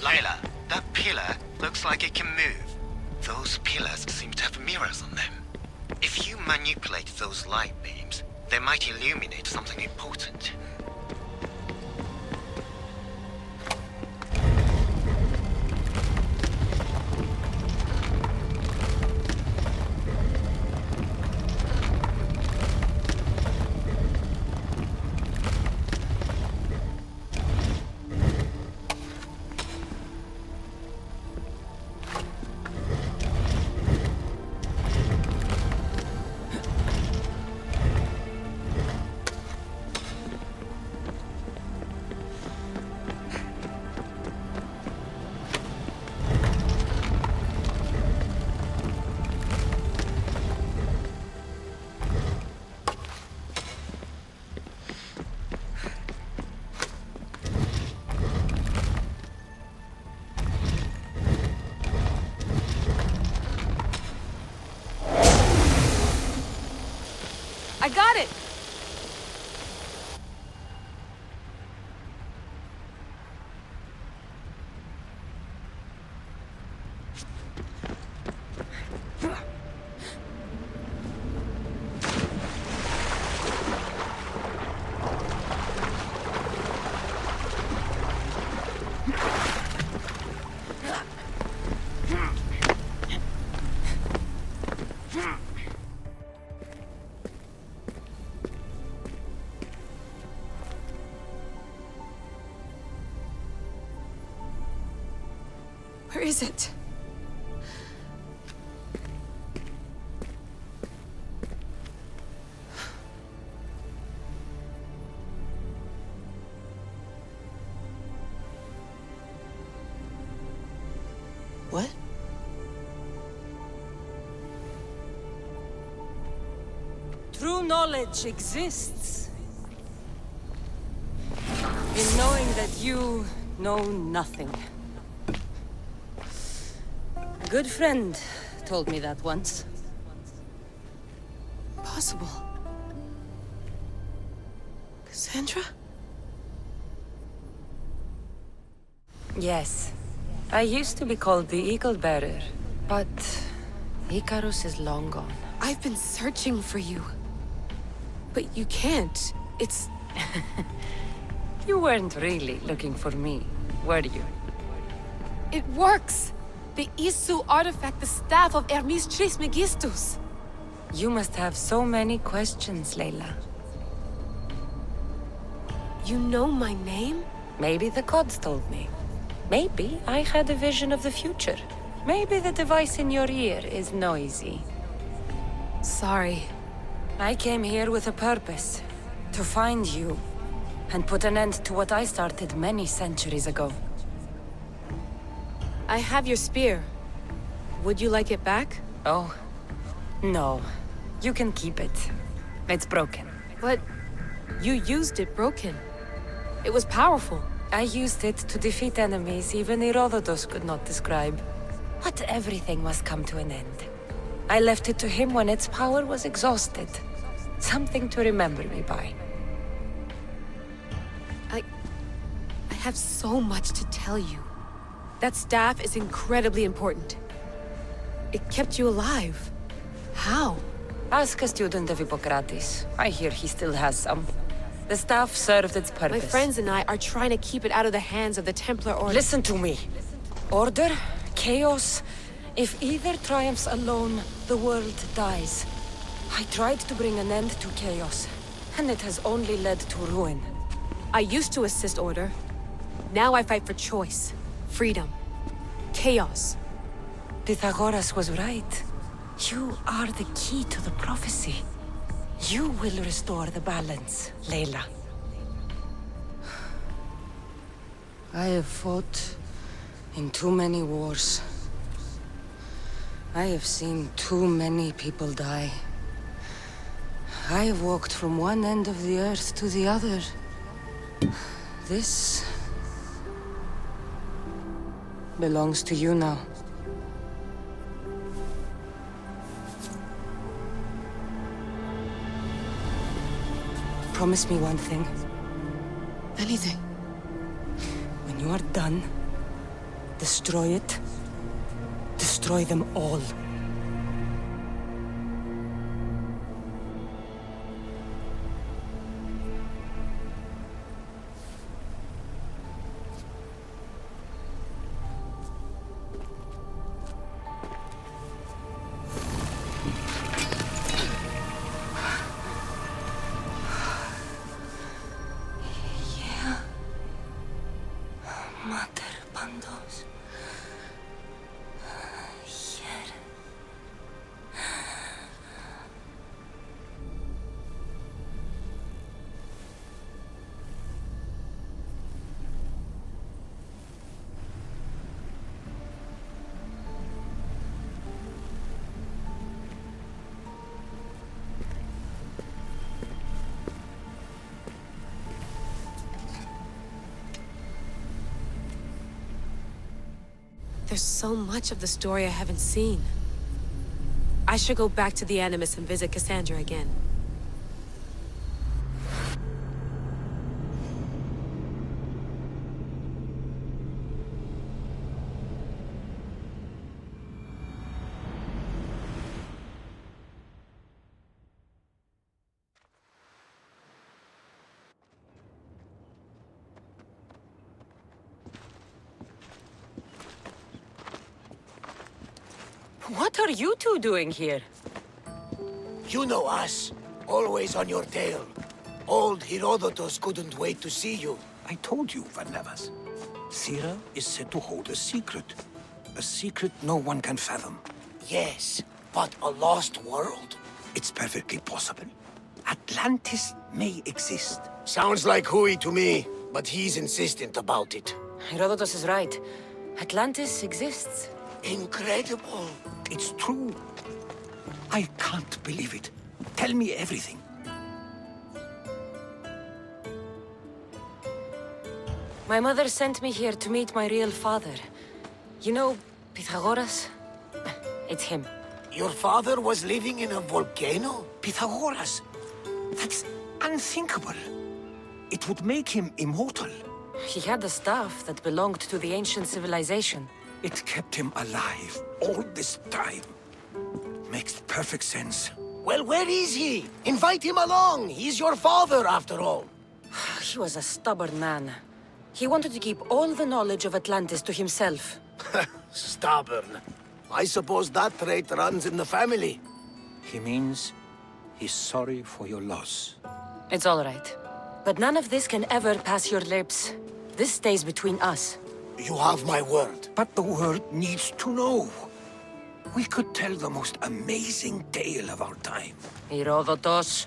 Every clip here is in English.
Layla, that pillar looks like it can move. Those pillars seem to have mirrors on them. If you manipulate those light beams, they might illuminate something important. I got it! Where is it? What? True knowledge exists in knowing that you know nothing. A good friend told me that once. Possible. Cassandra? Yes. I used to be called the Eagle Bearer, but Icarus is long gone. I've been searching for you. But you can't. It's... You weren't really looking for me, were you? It works! The Isu artifact, the staff of Hermes Trismegistus. You must have so many questions, Layla. You know my name? Maybe the gods told me. Maybe I had a vision of the future. Maybe the device in your ear is noisy. Sorry. I came here with a purpose. To find you. And put an end to what I started many centuries ago. I have your spear. Would you like it back? Oh, no. You can keep it. It's broken. But you used it broken. It was powerful. I used it to defeat enemies even Herodotus could not describe. But everything must come to an end. I left it to him when its power was exhausted. Something to remember me by. I have so much to tell you. That staff is incredibly important. It kept you alive. How? Ask a student of Hippocrates. I hear he still has some. The staff served its purpose. My friends and I are trying to keep it out of the hands of the Templar Order. Listen to me. Order, chaos. If either triumphs alone, the world dies. I tried to bring an end to chaos, and it has only led to ruin. I used to assist Order. Now I fight for choice. freedom. Chaos. Pythagoras was right. You are the key to the prophecy. You will restore the balance, Layla. I have fought in too many wars. I have seen too many people die. I have walked from one end of the earth to the other. This belongs to you now. Promise me one thing. Anything. When you are done, destroy it. Destroy them all. There's so much of the story I haven't seen. I should go back to the Animus and visit Cassandra again. What are you two doing here? You know us. Always on your tail. Old Herodotus couldn't wait to see you. I told you, Varnavas. Sira is said to hold a secret. A secret no one can fathom. Yes, but a lost world? It's perfectly possible. Atlantis may exist. Sounds like Hui to me, but he's insistent about it. Herodotus is right. Atlantis exists. Incredible. It's true. I can't believe it. Tell me everything. My mother sent me here to meet my real father. You know, Pythagoras? It's him. Your father was living in a volcano? Pythagoras! That's unthinkable. It would make him immortal. He had a staff that belonged to the ancient civilization. It kept him alive all this time. Makes perfect sense. Well, where is he? Invite him along. He's your father, after all. He was a stubborn man. He wanted to keep all the knowledge of Atlantis to himself. Stubborn. I suppose that trait runs in the family. He means he's sorry for your loss. It's all right. But none of this can ever pass your lips. This stays between us. You have my word. But the world needs to know. We could tell the most amazing tale of our time. Herodotus.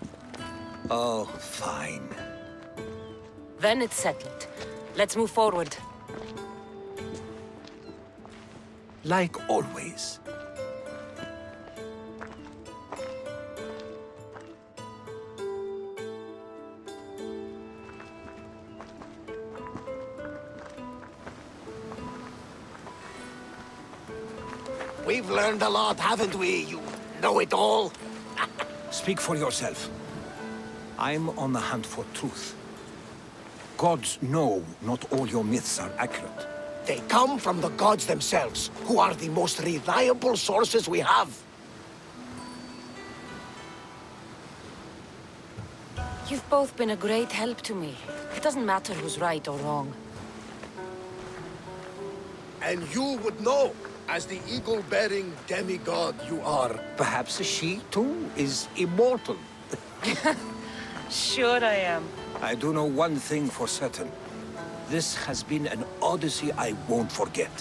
Oh, fine. Then it's settled. Let's move forward. Like always. We've learned a lot, haven't we, you know-it-all? Speak for yourself. I'm on the hunt for truth. Gods know not all your myths are accurate. They come from the gods themselves, who are the most reliable sources we have. You've both been a great help to me. It doesn't matter who's right or wrong. And you would know, as the eagle-bearing demigod you are. Perhaps she, too, is immortal. Sure I am. I do know one thing for certain. This has been an Odyssey I won't forget.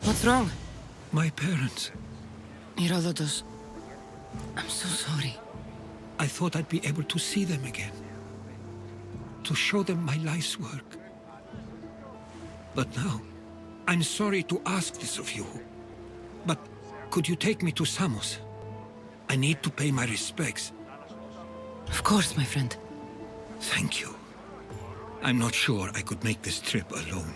What's wrong? My parents. Herodotus. I'm so sorry. I thought I'd be able to see them again. To show them my life's work. But now, I'm sorry to ask this of you. But could you take me to SAMOS? I need to pay my respects. Of course, my friend. Thank you. I'm not sure I could make this trip alone.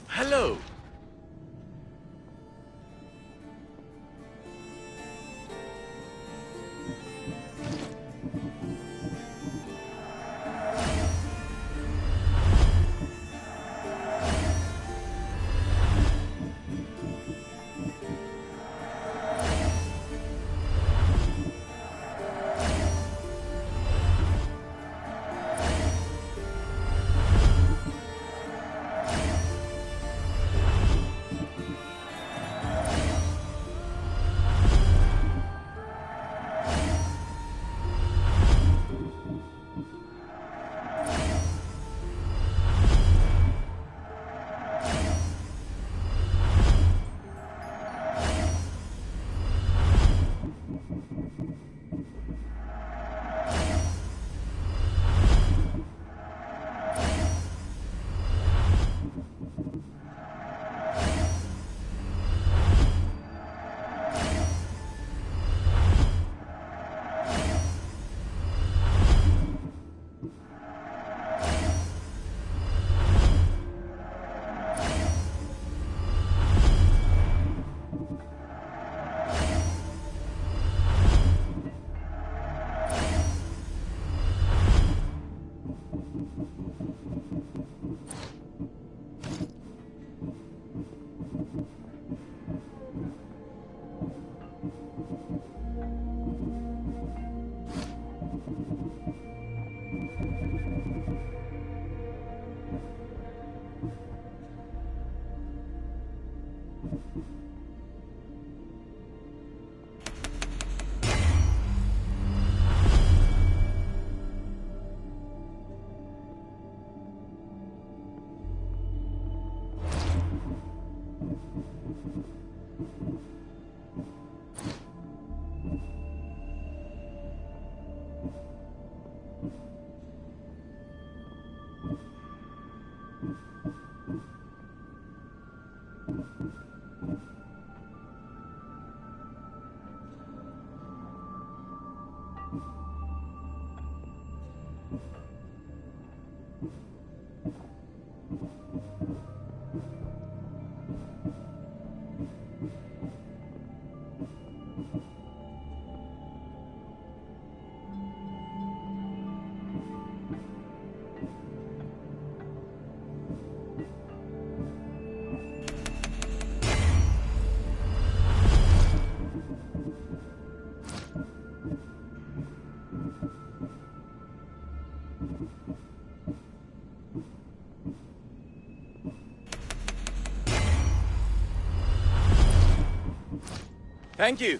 Hello. Thank you.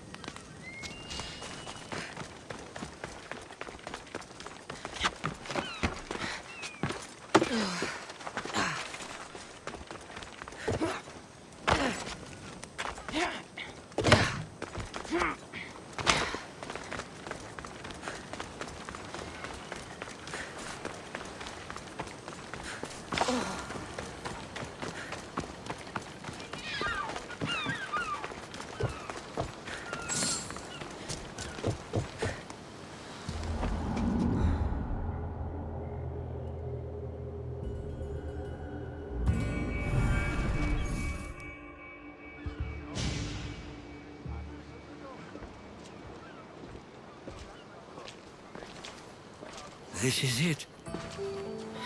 This is it.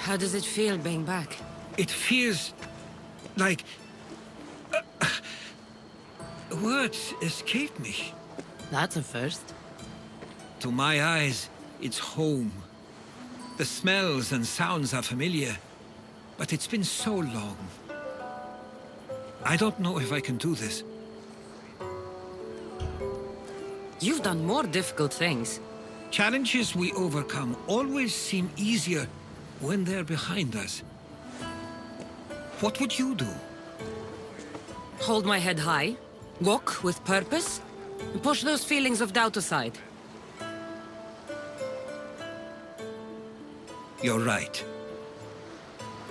How does it feel being back? It feels like... words escape me. That's a first. To my eyes, it's home. The smells and sounds are familiar, but it's been so long. I don't know if I can do this. You've done more difficult things. Challenges we overcome always seem easier when they're behind us. What would you do? Hold my head high, walk with purpose, and push those feelings of doubt aside. You're right.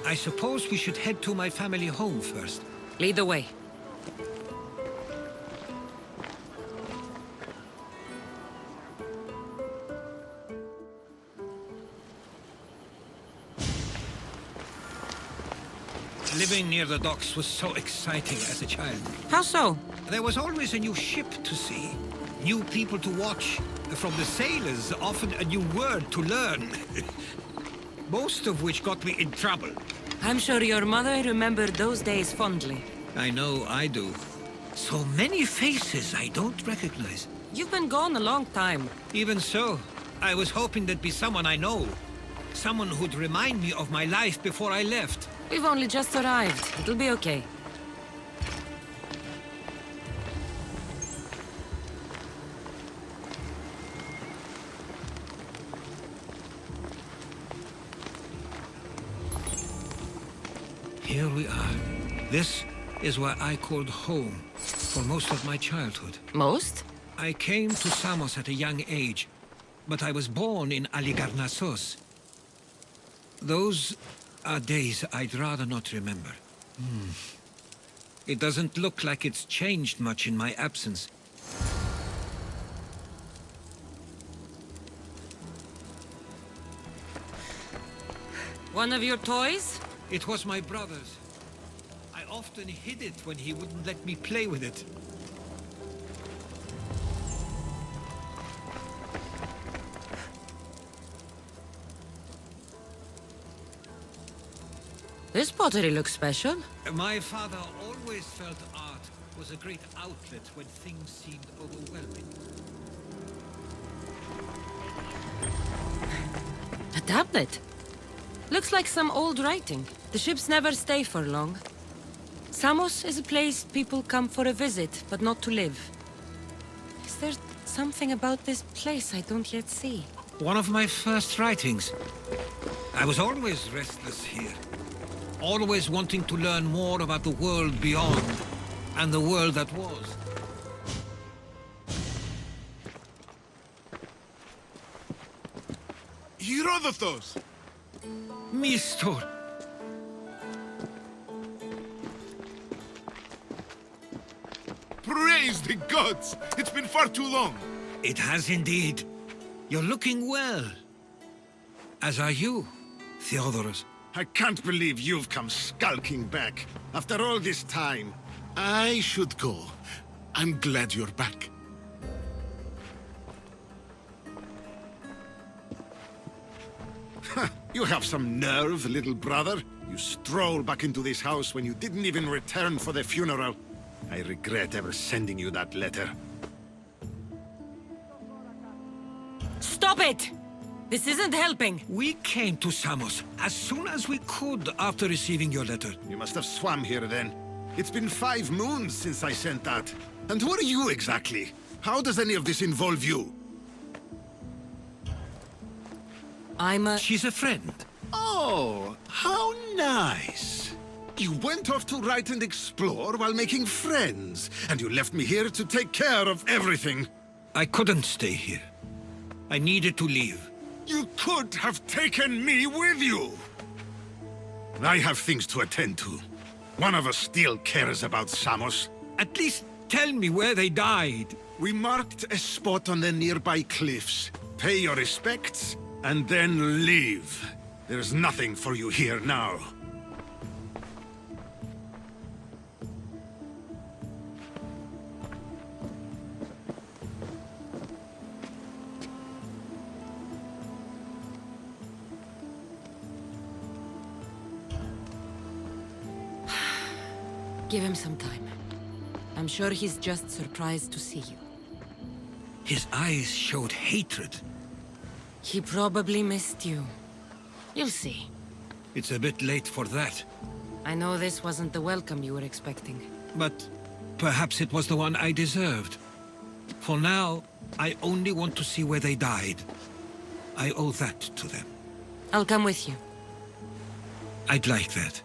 I suppose we should head to my family home first. Lead the way. Living near the docks was so exciting as a child. How so? There was always a new ship to see, new people to watch. From the sailors, often a new word to learn. Most of which got me in trouble. I'm sure your mother remembered those days fondly. I know I do. So many faces I don't recognize. You've been gone a long time. Even so, I was hoping there'd be someone I know. Someone who'd remind me of my life before I left. We've only just arrived. It'll be okay. Here we are. This is where I called home for most of my childhood. Most? I came to Samos at a young age, but I was born in Aligarnassos. Those are days I'd rather not remember. It doesn't look like it's changed much in my absence. One of your toys? It was my brother's. I often hid it when he wouldn't let me play with it. This pottery looks special. My father always felt art was a great outlet when things seemed overwhelming. A tablet. Looks like some old writing. The ships never stay for long. Samos is a place people come for a visit, but not to live. Is there something about this place I don't yet see? One of my first writings. I was always restless here. Always wanting to learn more about the world beyond, and the world that was. Herodotus! Mistor! Praise the gods! It's been far too long! It has indeed. You're looking well. As are you, Theodorus. I can't believe you've come skulking back. After all this time, I should go. I'm glad you're back. You have some nerve, little brother. You stroll back into this house when you didn't even return for the funeral. I regret ever sending you that letter. Stop it! This isn't helping! We came to Samos as soon as we could after receiving your letter. You must have swam here then. It's been 5 moons since I sent that. And who are you exactly? How does any of this involve you? She's a friend. Oh, how nice. You went off to write and explore while making friends, and you left me here to take care of everything. I couldn't stay here. I needed to leave. You could have taken me with you. I have things to attend to. One of us still cares about Samos. At least tell me where they died. We marked a spot on the nearby cliffs. Pay your respects, and then leave. There's nothing for you here now. Give him some time. I'm sure he's just surprised to see you. His eyes showed hatred. He probably missed you. You'll see. It's a bit late for that. I know this wasn't the welcome you were expecting. But perhaps it was the one I deserved. For now, I only want to see where they died. I owe that to them. I'll come with you. I'd like that.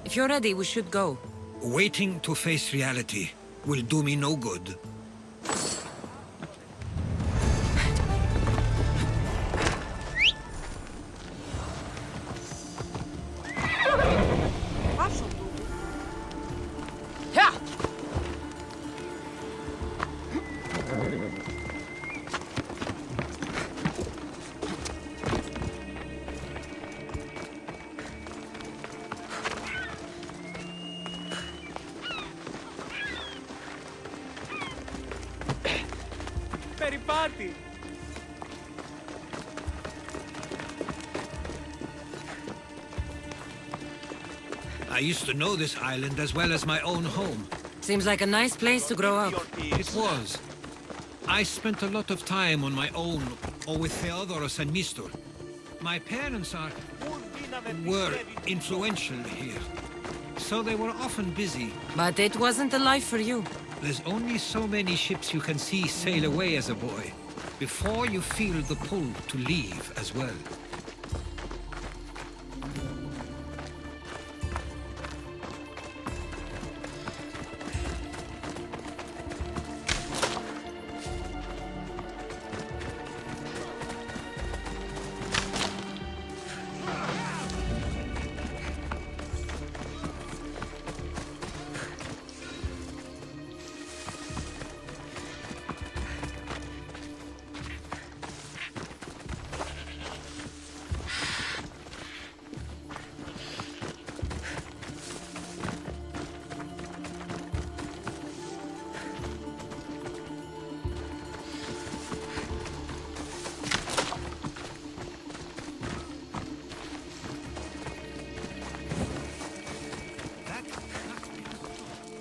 If you're ready, we should go. Waiting to face reality will do me no good. I used to know this island as well as my own home. Seems like a nice place to grow up. It was. I spent a lot of time on my own, or with Theodorus and Mistor. My parents were influential here, so they were often busy. But it wasn't a life for you. There's only so many ships you can see sail away as a boy, before you feel the pull to leave as well.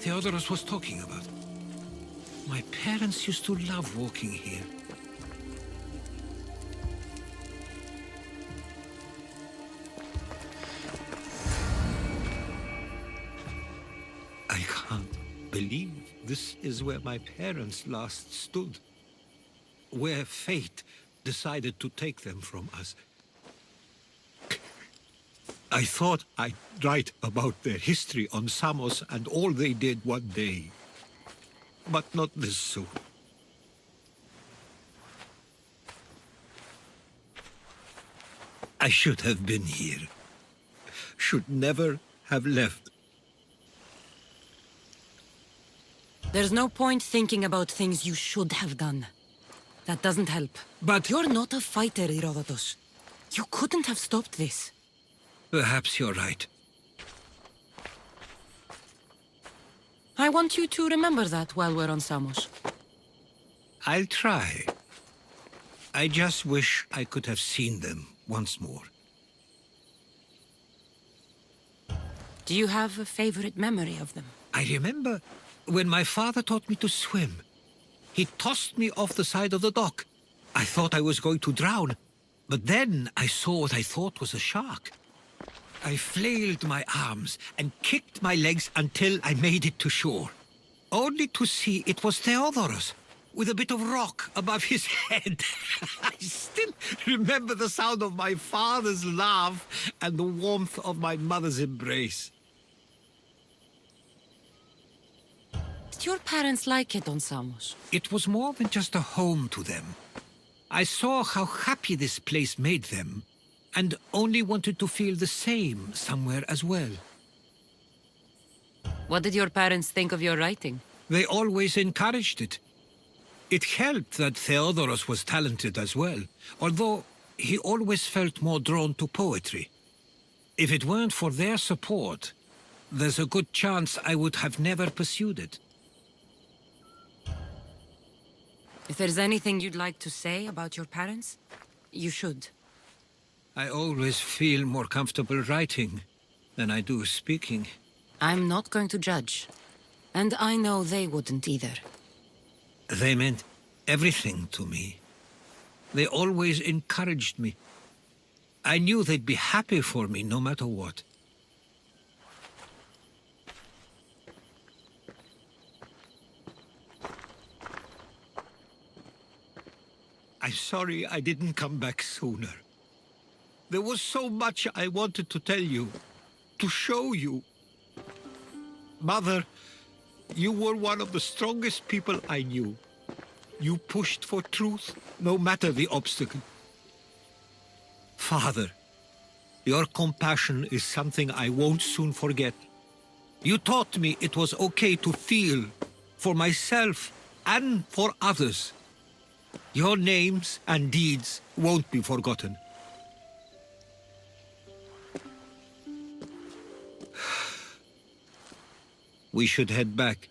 Theodorus was talking about. My parents used to love walking here. I can't believe this is where my parents last stood. Where fate decided to take them from us. I thought I'd write about their history on SAMOS and all they did one day. But not this soon. I should have been here. Should never have left. There's no point thinking about things you should have done. That doesn't help. But You're not a fighter, Herodotus. You couldn't have stopped this. perhaps you're right. I want you to remember that while we're on Samos. I'll try. I just wish I could have seen them once more. Do you have a favorite memory of them? I remember when my father taught me to swim. He tossed me off the side of the dock. I thought I was going to drown, but then I saw what I thought was a shark. I flailed my arms and kicked my legs until I made it to shore, only to see it was Theodorus, with a bit of rock above his head. I still remember the sound of my father's laugh and the warmth of my mother's embrace. Did your parents like it on Samos? It was more than just a home to them. I saw how happy this place made them, and only wanted to feel the same somewhere as well. What did your parents think of your writing? They always encouraged it. It helped that Theodorus was talented as well, although he always felt more drawn to poetry. If it weren't for their support, there's a good chance I would have never pursued it. If there's anything you'd like to say about your parents, you should. I always feel more comfortable writing than I do speaking. I'm not going to judge. And I know they wouldn't either. They meant everything to me. They always encouraged me. I knew they'd be happy for me no matter what. I'm sorry I didn't come back sooner. There was so much I wanted to tell you, to show you. Mother, you were one of the strongest people I knew. You pushed for truth, no matter the obstacle. Father, your compassion is something I won't soon forget. You taught me it was okay to feel, for myself and for others. Your names and deeds won't be forgotten. We should head back.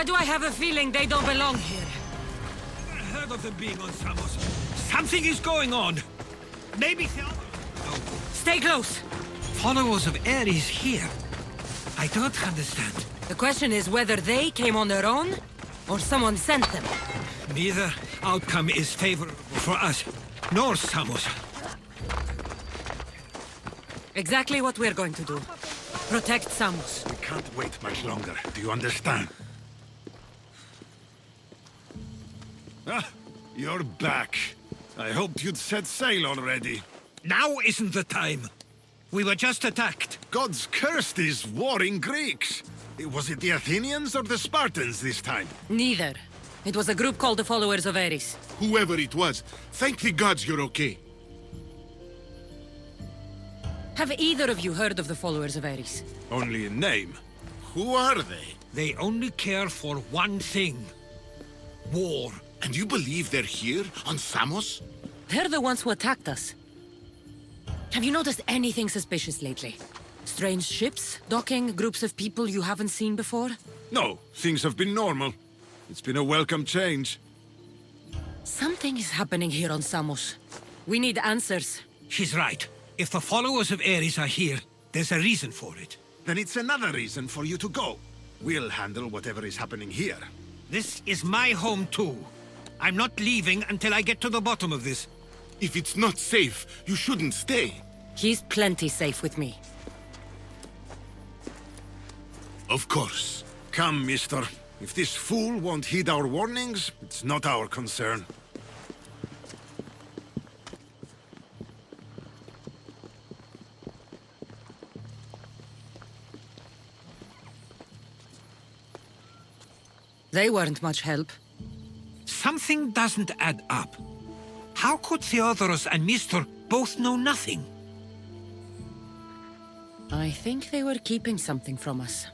Why do I have a feeling they don't belong here? I heard of them being on Samos. Something is going on. Maybe Theodorus. No. Stay close! Followers of Ares here. I don't understand. The question is whether they came on their own, or someone sent them. Neither outcome is favorable for us, nor Samos. Exactly what we're going to do. Protect Samos. We can't wait much longer. Do you understand? Ah, you're back. I hoped you'd set sail already. Now isn't the time. We were just attacked. Gods curse these warring Greeks. Was it the Athenians or the Spartans this time? Neither. It was a group called the Followers of Ares. Whoever it was, thank the gods you're okay. Have either of you heard of the Followers of Ares? Only in name. Who are they? They only care for one thing. War. And you believe they're here, on Samos? They're the ones who attacked us. Have you noticed anything suspicious lately? Strange ships, docking, groups of people you haven't seen before? No, things have been normal. It's been a welcome change. Something is happening here on Samos. We need answers. She's right. If the followers of Ares are here, there's a reason for it. Then it's another reason for you to go. We'll handle whatever is happening here. This is my home too. I'm not leaving until I get to the bottom of this. If it's not safe, you shouldn't stay. He's plenty safe with me. Of course. Come, mister. If this fool won't heed our warnings, it's not our concern. They weren't much help. Something doesn't add up. How could Theodoros and Mystor both know nothing? I think they were keeping something from us.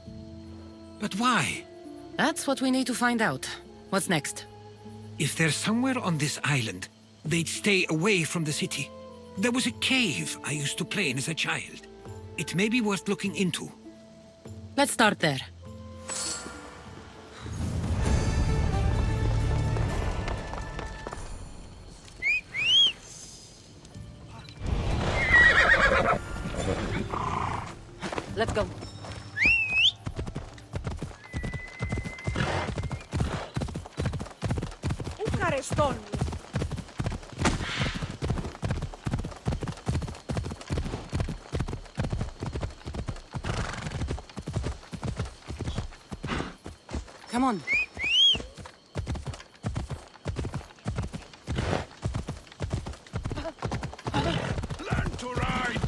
But why? That's what we need to find out. What's next? If they're somewhere on this island, they'd stay away from the city. There was a cave I used to play in as a child. It may be worth looking into. Let's start there. Let's go. Come on. Learn to ride!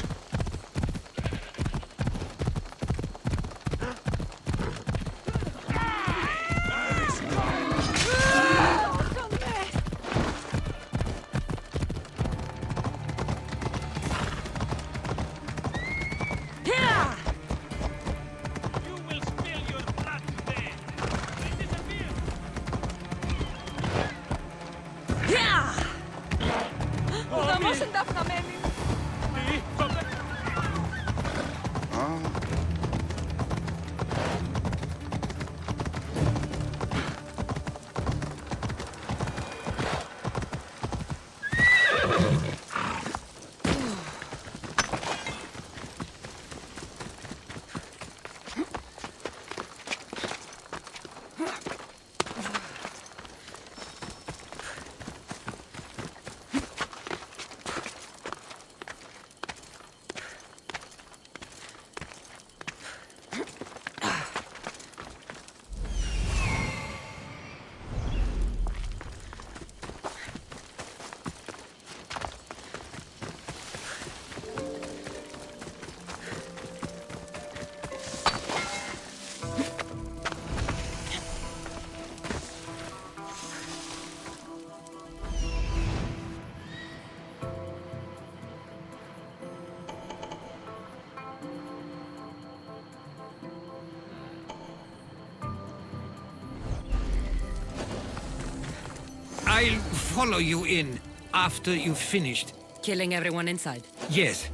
I'll follow you in after you've finished. Killing everyone inside. Yes,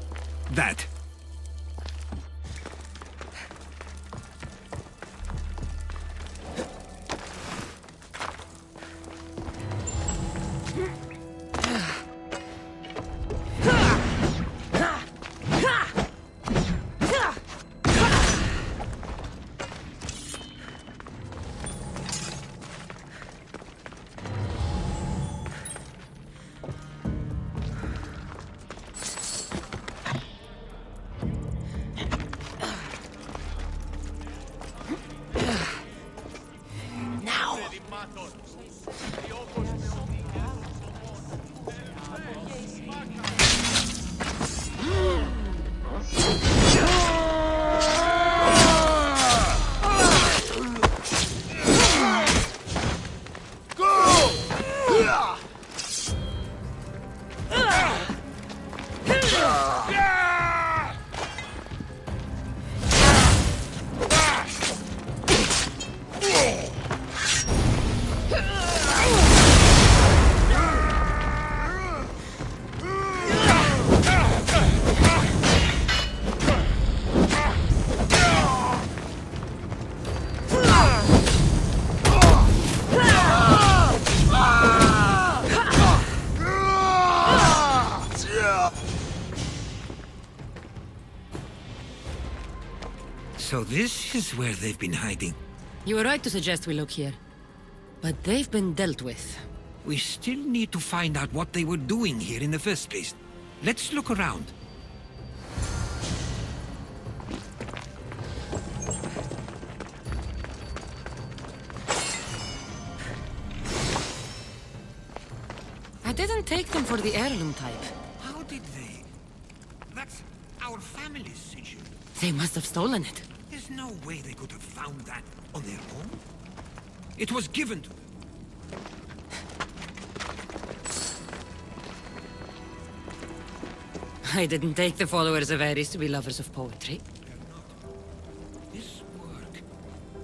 that. So this is where they've been hiding. You were right to suggest we look here. But they've been dealt with. We still need to find out what they were doing here in the first place. Let's look around. I didn't take them for the heirloom type. How did they? That's our family's sigil. They must have stolen it. There's no way they could have found that on their own. It was given to them. I didn't take the followers of Ares to be lovers of poetry. This work,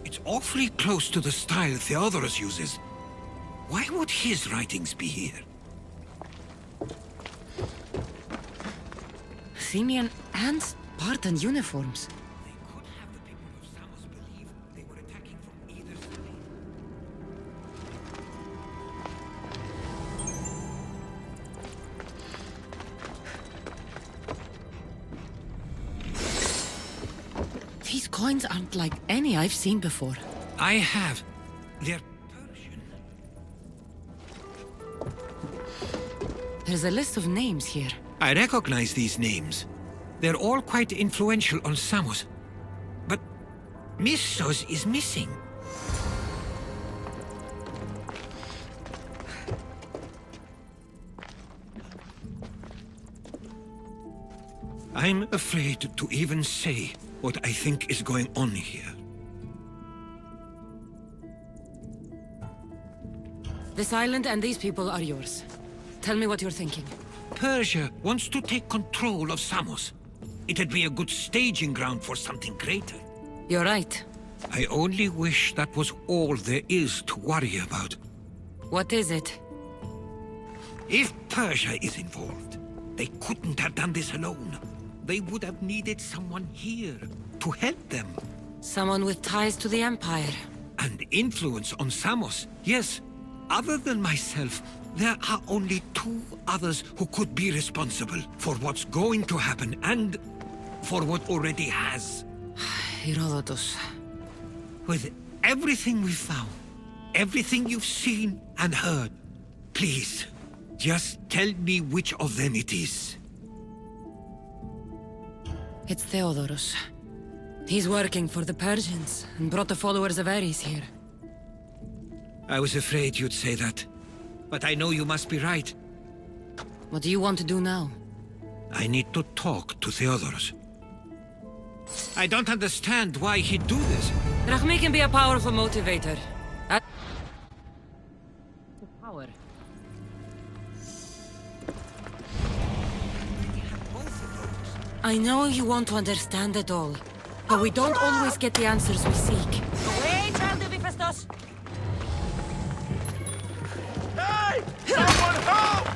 it's awfully close to the style Theodorus uses. Why would his writings be here? Athenian and Spartan uniforms. They could have the people of Samos believe they were attacking from either side. These coins aren't like any I've seen before. I have. They're Persian. There's a list of names here. I recognize these names. They're all quite influential on Samos. But Missos is missing. I'm afraid to even say what I think is going on here. This island and these people are yours. Tell me what you're thinking. Persia wants to take control of Samos. It'd be a good staging ground for something greater. You're right. I only wish that was all there is to worry about. What is it? If Persia is involved, they couldn't have done this alone. They would have needed someone here to help them. Someone with ties to the Empire. And influence on Samos. Yes, other than myself, there are only two others who could be responsible for what's going to happen and for what already has. Herodotus. With everything we've found, everything you've seen and heard, please, just tell me which of them it is. It's Theodorus. He's working for the Persians and brought the followers of Ares here. I was afraid you'd say that. But I know you must be right. What do you want to do now? I need to talk to Theodorus. I don't understand why he'd do this. Rahmi can be a powerful motivator. Power. I know you want to understand it all, but we don't always get the answers we seek. Away, child of Hephaestus! Hey! Someone help!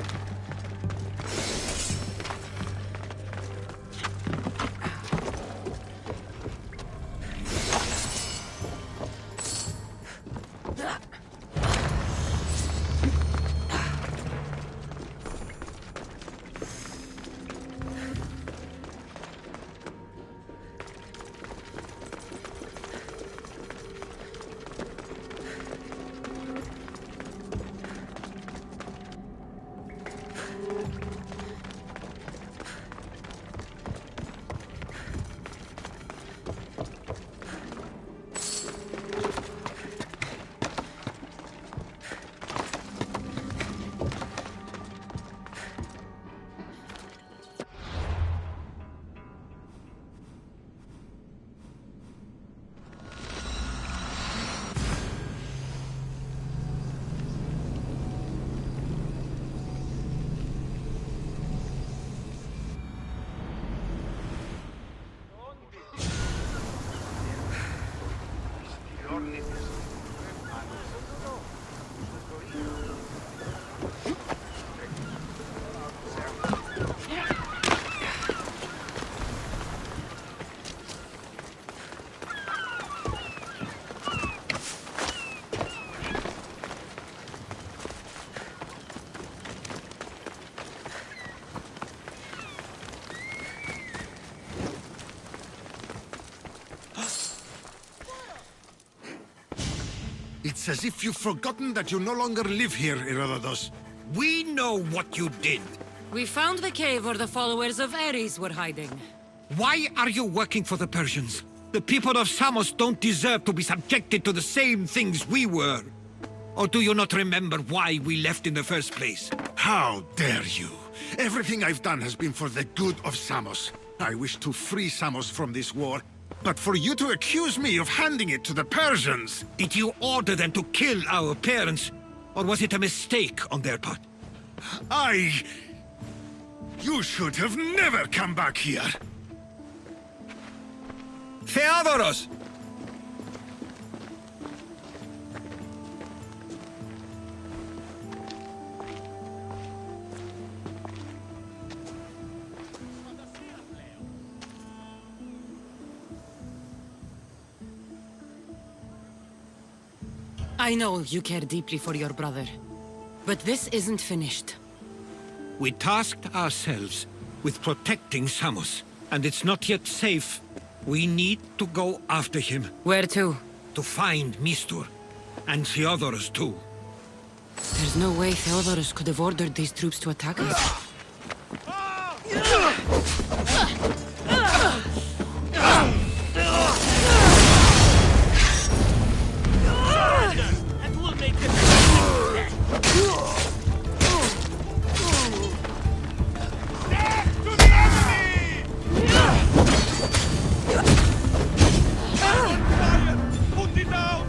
It's as if you've forgotten that you no longer live here, Herodotus. We know what you did. We found the cave where the followers of Ares were hiding. Why are you working for the Persians? The people of Samos don't deserve to be subjected to the same things we were. Or do you not remember why we left in the first place? How dare you? Everything I've done has been for the good of Samos. I wish to free Samos from this war, but for you to accuse me of handing it to the Persians... Did you order them to kill our parents? Or was it a mistake on their part? You should have never come back here! Theodoros! I know you care deeply for your brother, but this isn't finished. We tasked ourselves with protecting Samos, and it's not yet safe. We need to go after him. Where to? To find Mistur. And Theodoros too. There's no way Theodorus could have ordered these troops to attack us. And we'll make them Put it down!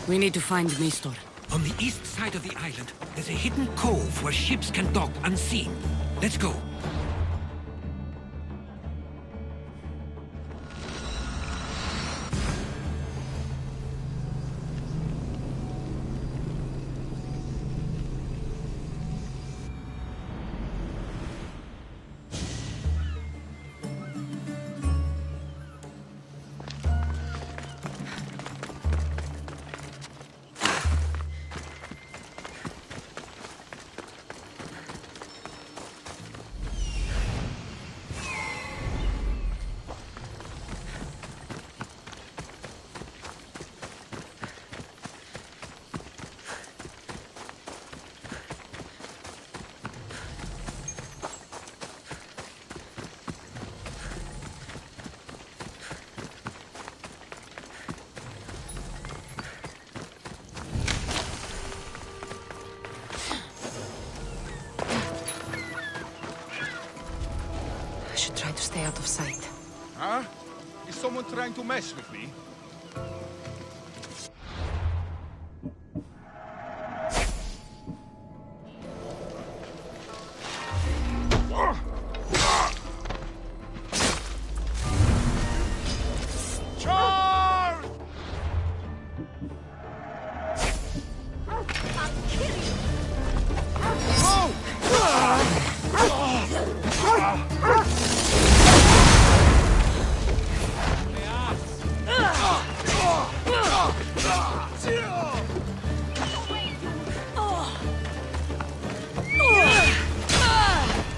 We need to find Mistor. On the east side of the island, there's a hidden cove where ships can dock unseen. Let's go. I should try to stay out of sight. Huh? Is someone trying to mess with me? Charge!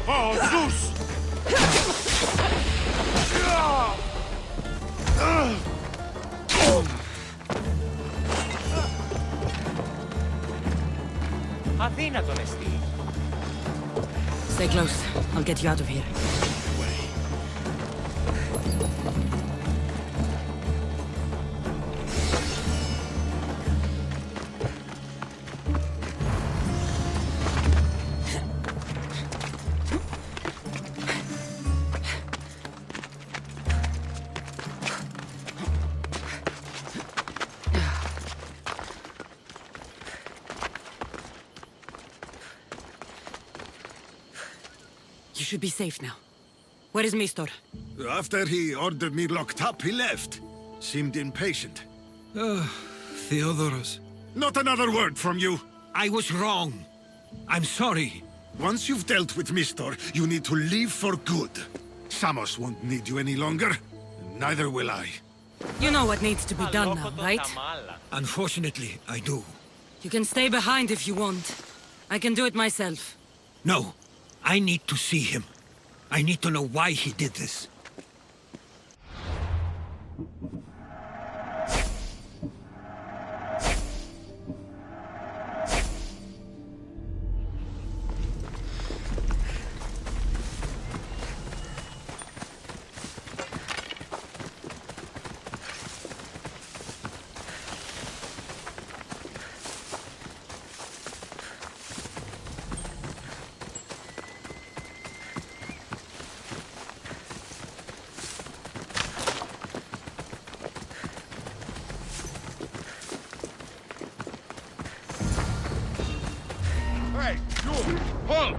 Oh, Zeus! Αδύνατο εστί. Stay close. I'll get you out of here. You should be safe now. Where is Mistor? After he ordered me locked up, he left. Seemed impatient. Theodoros. Not another word from you! I was wrong. I'm sorry. Once you've dealt with Mistor, you need to leave for good. Samos won't need you any longer. Neither will I. You know what needs to be done now, right? Unfortunately, I do. You can stay behind if you want. I can do it myself. No, I need to see him. I need to know why he did this. Hey, you! Halt!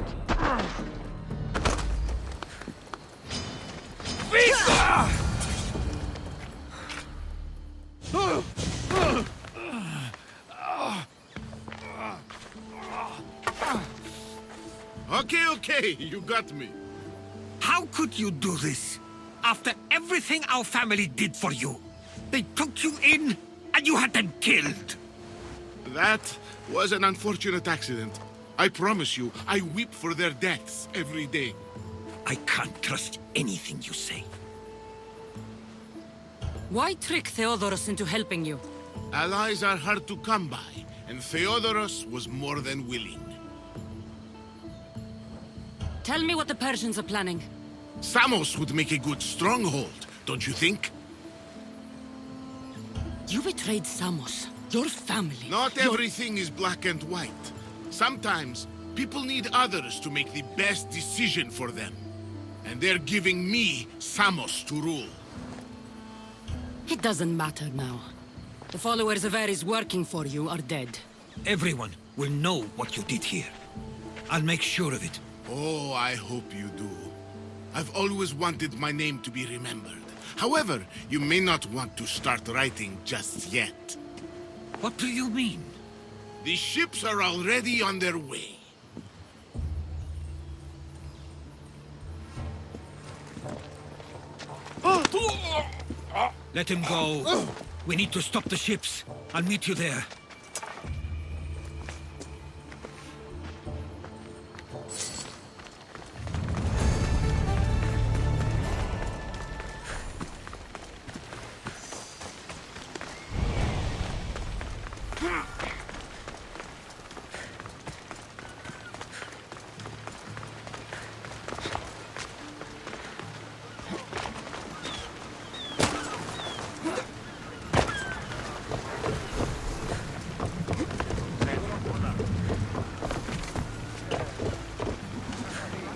Okay, you got me. How could you do this? After everything our family did for you. They took you in, and you had them killed. That was an unfortunate accident. I promise you, I weep for their deaths every day. I can't trust anything you say. Why trick Theodoros into helping you? Allies are hard to come by, and Theodoros was more than willing. Tell me what the Persians are planning. Samos would make a good stronghold, don't you think? You betrayed Samos, your family. Not everything is black and white. Sometimes, people need others to make the best decision for them. And they're giving me Samos to rule. It doesn't matter now. The followers of Ares working for you are dead. Everyone will know what you did here. I'll make sure of it. Oh, I hope you do. I've always wanted my name to be remembered. However, you may not want to start writing just yet. What do you mean? The ships are already on their way. Let him go. We need to stop the ships. I'll meet you there.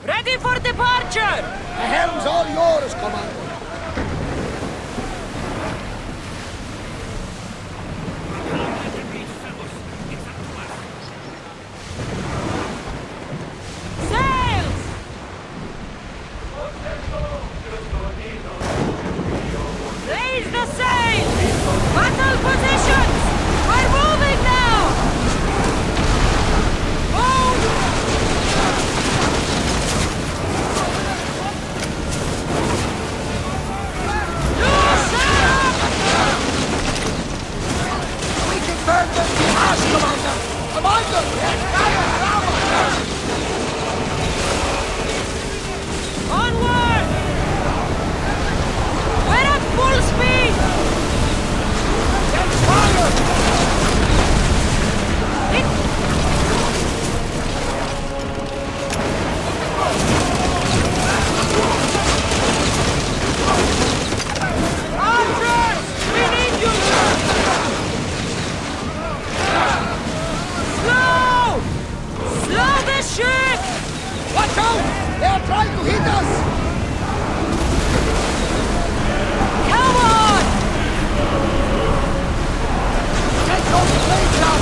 Ready for departure! The helm's all yours, Commander. Sails! Raise the sail! Battle positions! We're moving now! Move! We can burn them to ash, Commander! Commander! Onward! We're at full speed! Get fire! Archers! We need you! Slow! Slow the ship! Watch out! They are trying to hit us! Come on! Take those blades out!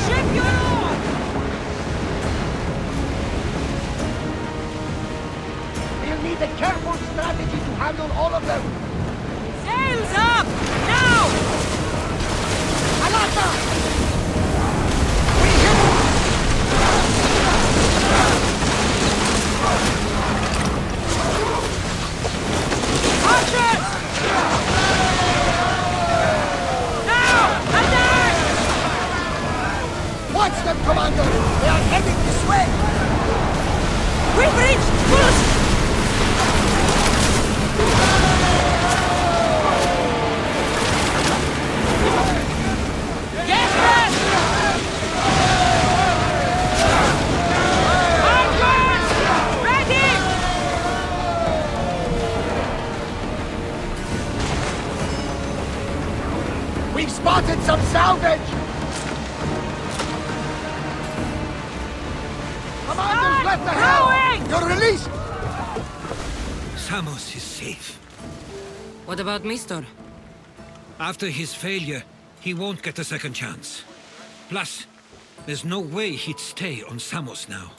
Ship your oar! them! Sails up! Now! Alata! Archers! Now! Attack! Watch them, Commander! They are heading this way! We've reached Boost! Get rest! Archers! Ready! We've spotted some salvage! Commander's left the helm! You're released! Samos is safe. What about Mistor? After his failure, he won't get a second chance. Plus, there's no way he'd stay on Samos now.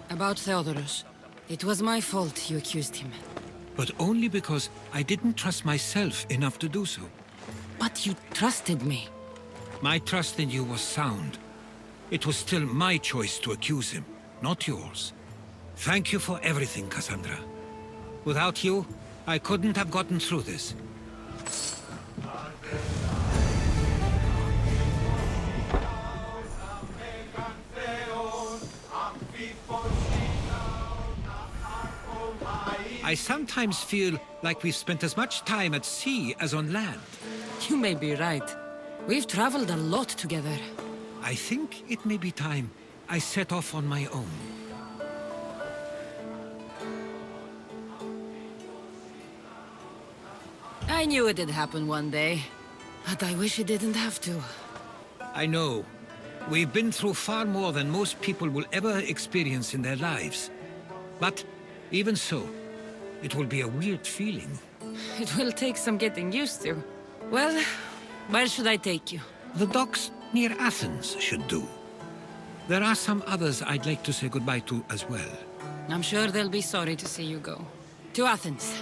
About Theodorus. It was my fault you accused him. But only because I didn't trust myself enough to do so. But you trusted me. My trust in you was sound. It was still my choice to accuse him, not yours. Thank you for everything, Cassandra. Without you, I couldn't have gotten through this. I sometimes feel like we've spent as much time at sea as on land. You may be right. We've traveled a lot together. I think it may be time I set off on my own. I knew it'd happen one day, but I wish it didn't have to. I know. We've been through far more than most people will ever experience in their lives. But even so, it will be a weird feeling. It will take some getting used to. Well, where should I take you? The docks near Athens should do. There are some others I'd like to say goodbye to as well. I'm sure they'll be sorry to see you go. To Athens.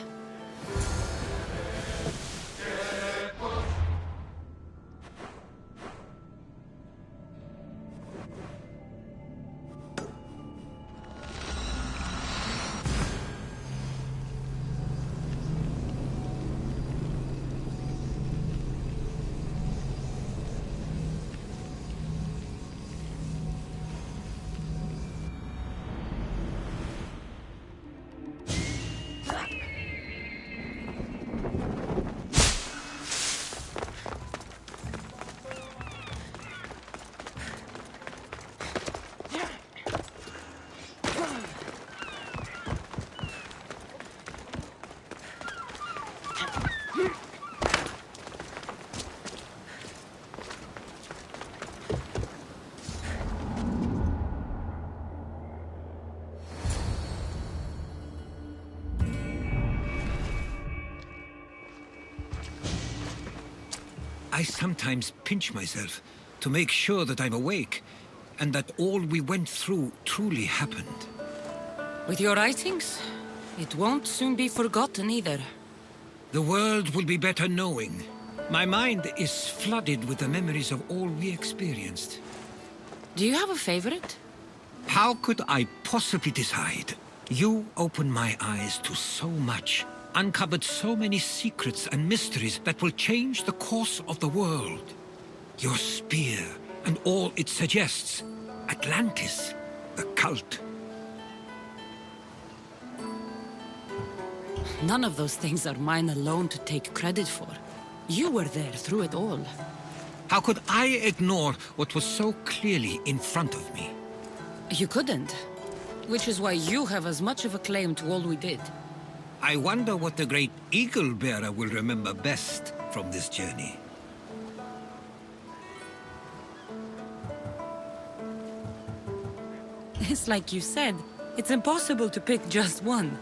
I sometimes pinch myself to make sure that I'm awake, and that all we went through truly happened. With your writings, it won't soon be forgotten either. The world will be better knowing. My mind is flooded with the memories of all we experienced. Do you have a favorite? How could I possibly decide? You opened my eyes to so much, uncovered so many secrets and mysteries that will change the course of the world. Your spear and all it suggests. Atlantis, the cult. None of those things are mine alone to take credit for. You were there through it all. How could I ignore what was so clearly in front of me? You couldn't. Which is why you have as much of a claim to all we did. I wonder what the great Eagle Bearer will remember best from this journey. It's like you said, it's impossible to pick just one.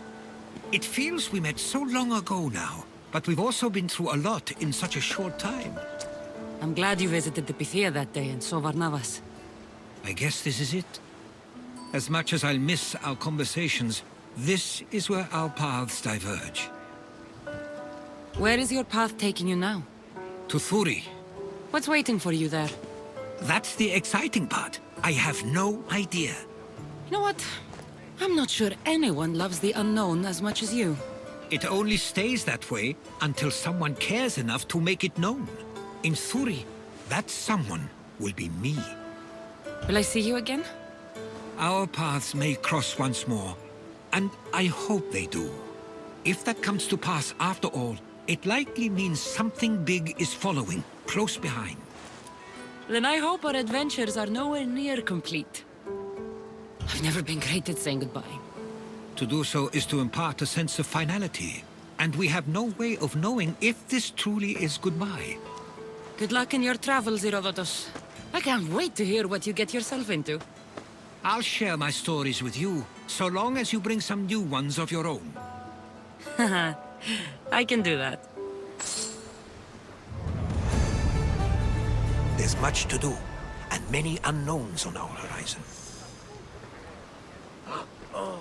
It feels we met so long ago now, but we've also been through a lot in such a short time. I'm glad you visited the Pythia that day and saw Varnavas. I guess this is it. As much as I'll miss our conversations, this is where our paths diverge. Where is your path taking you now? To Thuri. What's waiting for you there? That's the exciting part. I have no idea. You know what? I'm not sure anyone loves the unknown as much as you. It only stays that way until someone cares enough to make it known. In Thuri, that someone will be me. Will I see you again? Our paths may cross once more, and I hope they do. If that comes to pass after all, it likely means something big is following, close behind. Then I hope our adventures are nowhere near complete. I've never been great at saying goodbye. To do so is to impart a sense of finality, and we have no way of knowing if this truly is goodbye. Good luck in your travels, Herodotus. I can't wait to hear what you get yourself into. I'll share my stories with you, so long as you bring some new ones of your own. I can do that. There's much to do, and many unknowns on our horizon. Oh.